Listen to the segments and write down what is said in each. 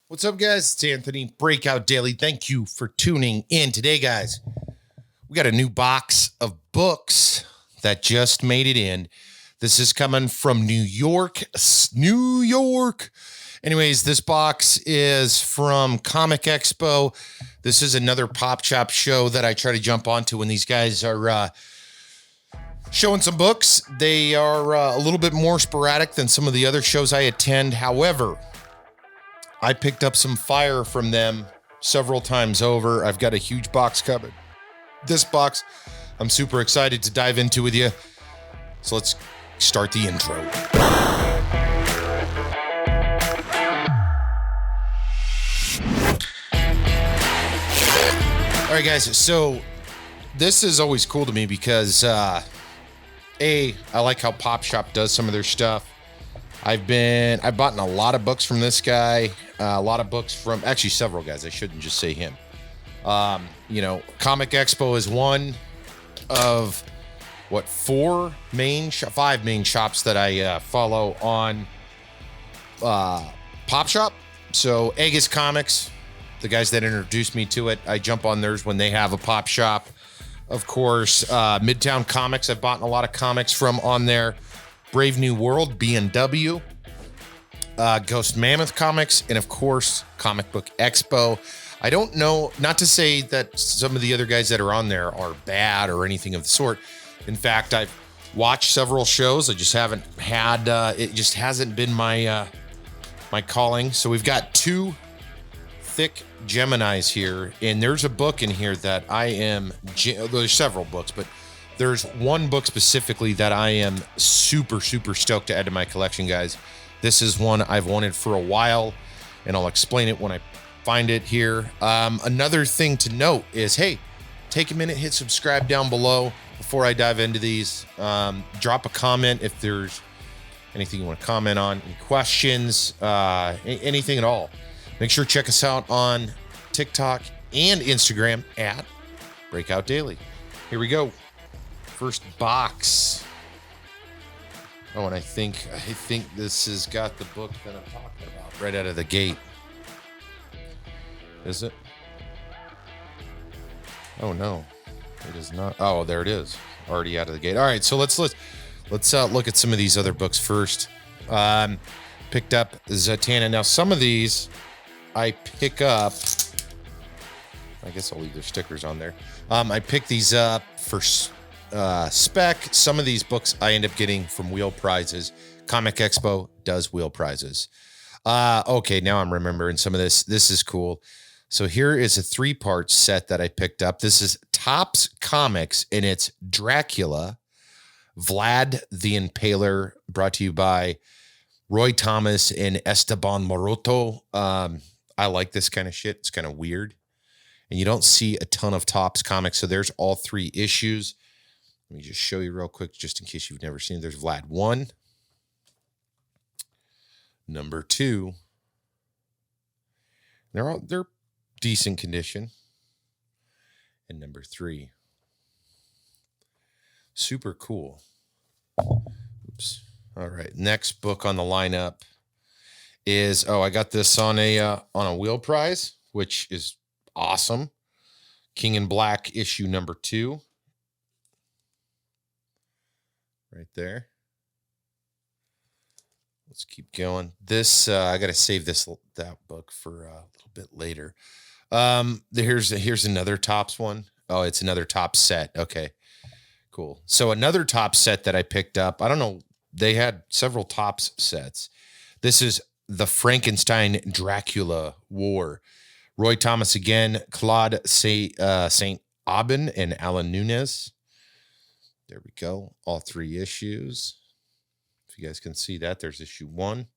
What's up, guys? It's Anthony, Breakout Daily. Thank you for tuning in. Today, guys, we got a new box of books that just made it in. This is coming from New York. Anyways, this box is from Comic Expo. This is another Popshop show that I try to jump onto when these guys are showing some books. They are a little bit more sporadic than some of the other shows I attend. However, I picked up some fire from them several times over. I've got a huge box covered. This box, I'm super excited to dive into with you. So let's start the intro. All right, guys. So this is always cool to me because, I like how Popshop does some of their stuff. I've bought a lot of books from this guy, a lot of books from actually several guys. I shouldn't just say him. Comic Expo is one of five main shops that I follow on Popshop. So Erics Comics, the guys that introduced me to it, I jump on theirs when they have a pop shop. Of course, Midtown Comics, I've bought a lot of comics from on there. Brave New World, B&W, Ghost Mammoth Comics, and of course, Comic Book Expo. I don't know, not to say that some of the other guys that are on there are bad or anything of the sort. In fact, I've watched several shows. I just haven't had, it just hasn't been my calling. So we've got two thick Geminis here, and there's a book in here that there's several books, but there's one book specifically that I am super, super stoked to add to my collection, guys. This is one I've wanted for a while, and I'll explain it when I find it here. Another thing to note is, hey, take a minute, hit subscribe down below before I dive into these. Drop a comment if there's anything you want to comment on, any questions, anything at all. Make sure to check us out on TikTok and Instagram at Breakout Daily. Here we go. First box. Oh, and I think this has got the book that I'm talking about right out of the gate. Is it? Oh no, it is not. Oh, there it is. Already out of the gate. All right, so let's look at some of these other books first. Picked up Zatanna. Now, some of these I pick up. I guess I'll leave their stickers on there. I pick these up for spec. Some of these books I end up getting from wheel prizes. Comic Expo does wheel prizes. Okay, now I'm remembering some of this. This is cool. So here is a 3-part set that I picked up. This is Topps Comics, and it's Dracula, Vlad the Impaler, brought to you by Roy Thomas and Esteban Maroto. I like this kind of shit. It's kind of weird. And you don't see a ton of Topps Comics. So there's all 3 issues. Let me just show you real quick, just in case you've never seen it. There's Vlad 1, number 2. They're decent condition, and number 3. Super cool. Oops. All right. Next book on the lineup is I got this on a wheel prize, which is awesome. King in Black issue number 2. Right there. Let's keep going. This I got to save that book for a little bit later. Here's another Topps one. Oh, it's another Topps set. Okay, cool. So another Topps set that I picked up. I don't know. They had several Topps sets. This is the Frankenstein Dracula War. Roy Thomas again, Claude Saint Aubin, and Alan Nunes. There we go. All 3 issues. If you guys can see that, there's issue 1.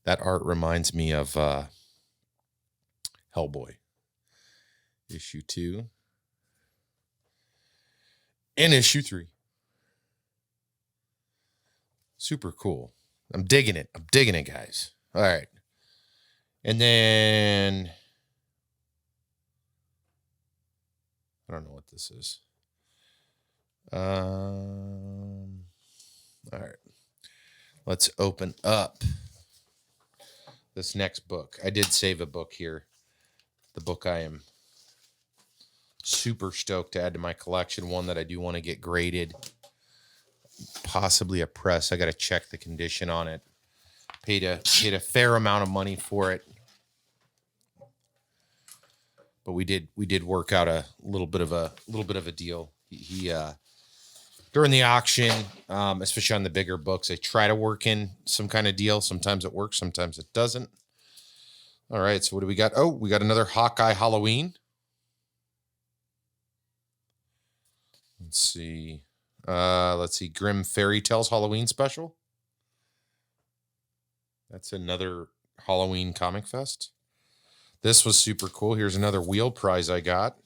That art reminds me of Hellboy. Issue 2. And issue 3. Super cool. I'm digging it. Guys. All right. And then I don't know what this is. All right. Let's open up this next book. I did save a book here. The book I am super stoked to add to my collection. One that I do want to get graded. Possibly a press. I got to check the condition on it. Paid a fair amount of money for it. But we did work out a little bit of a deal. He during the auction, especially on the bigger books, I try to work in some kind of deal. Sometimes it works, sometimes it doesn't. All right, so what do we got? Oh, we got another Hawkeye Halloween. Let's see. Grimm Fairy Tales Halloween Special. That's another Halloween Comic Fest. This was super cool. Here's another wheel prize I got.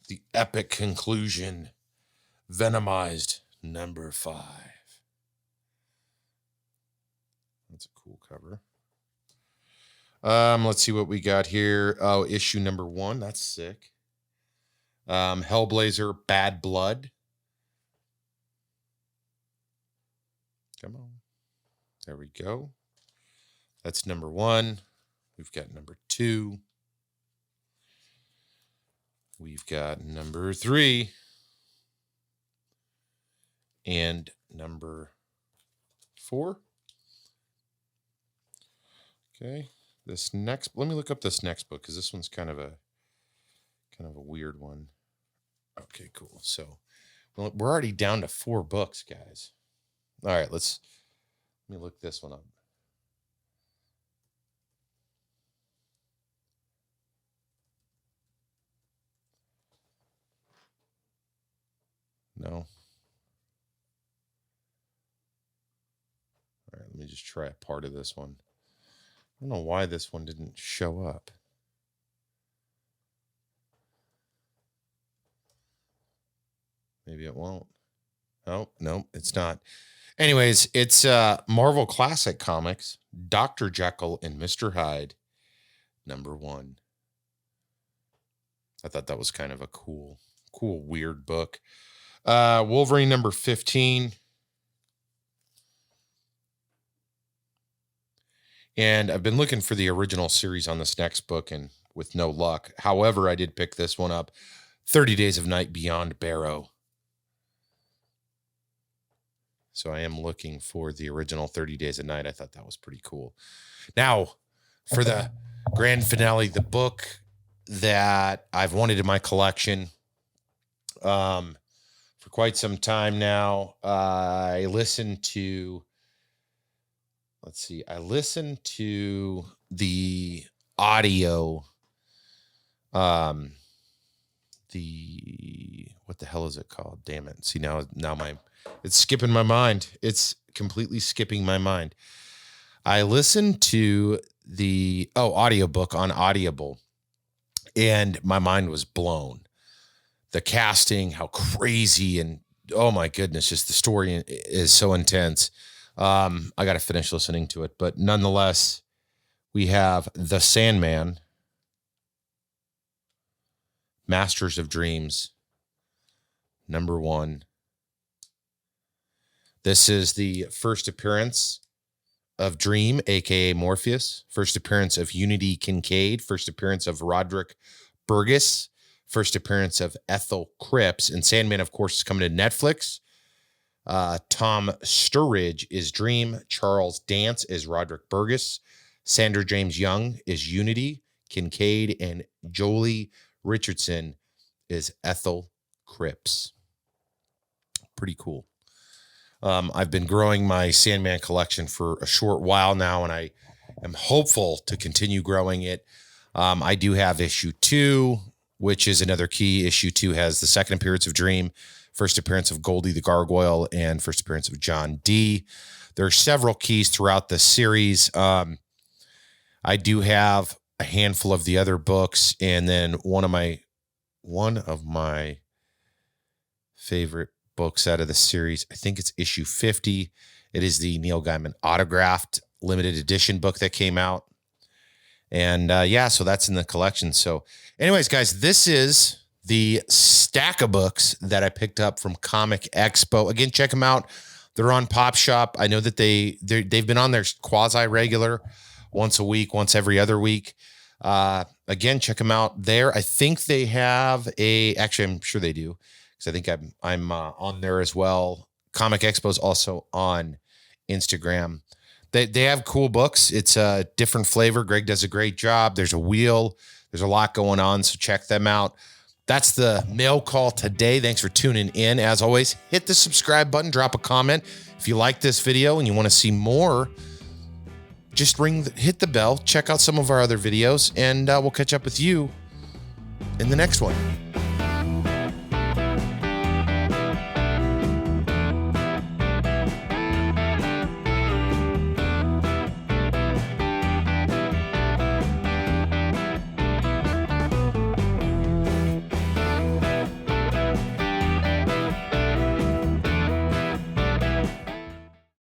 The Epic Conclusion, Venomized #5. That's a cool cover. Let's see what we got here. Oh, issue #1. That's sick. Hellblazer, Bad Blood. Come on. There we go. That's #1. We've got #2. We've got #3. And #4. Okay. This next, let me look up this next book because this one's kind of a weird one. Okay, cool. So we're already down to 4 books, guys. All right, let me look this one up. No. All right, let me just try a part of this one. I don't know why this one didn't show up. Maybe it won't. Oh, no, it's not. Anyways, it's Marvel Classic Comics, Dr. Jekyll and Mr. Hyde, #1. I thought that was kind of a cool, weird book. Wolverine #15. And I've been looking for the original series on this next book and with no luck. However, I did pick this one up, 30 Days of Night Beyond Barrow. So I am looking for the original 30 Days of Night. I thought that was pretty cool. Now, for the grand finale, the book that I've wanted in my collection for quite some time now. I listened to the audio, what the hell is it called? Damn it. See, now it's skipping my mind. It's completely skipping my mind. I listened to the audiobook on Audible, and my mind was blown. The casting, how crazy, and oh my goodness, just the story is so intense. I got to finish listening to it, but nonetheless, we have The Sandman, Masters of Dreams, #1. This is the first appearance of Dream, aka Morpheus, first appearance of Unity Kincaid, first appearance of Roderick Burgess, first appearance of Ethel Cripps, and Sandman, of course, is coming to Netflix. Tom Sturridge is Dream. Charles Dance is Roderick Burgess. Sandra James Young is Unity Kincaid, and Jolie Richardson is Ethel Cripps. Pretty cool. I've been growing my Sandman collection for a short while now, and I am hopeful to continue growing it. I do have issue 2, which is another key. Issue 2 has the second appearance of Dream, first appearance of Goldie the Gargoyle, and first appearance of John D. There are several keys throughout the series. I do have a handful of the other books, and then one of my favorite books out of the series, I think it's issue 50. It is the Neil Gaiman autographed limited edition book that came out. And so that's in the collection. So anyways, guys, this is the stack of books that I picked up from Comic Expo. Again, check them out. They're on Popshop. I know that they've been on there quasi regular, once a week, once every other week. Again, check them out there. I think they have actually, I'm sure they do, because I think I'm on there as well. Comic Expo's also on Instagram. They have cool books. It's a different flavor. Greg does a great job. There's a wheel. There's a lot going on, so check them out. That's the mail call today. Thanks for tuning in. As always, hit the subscribe button, drop a comment. If you like this video and you want to see more, just hit the bell, check out some of our other videos, and we'll catch up with you in the next one.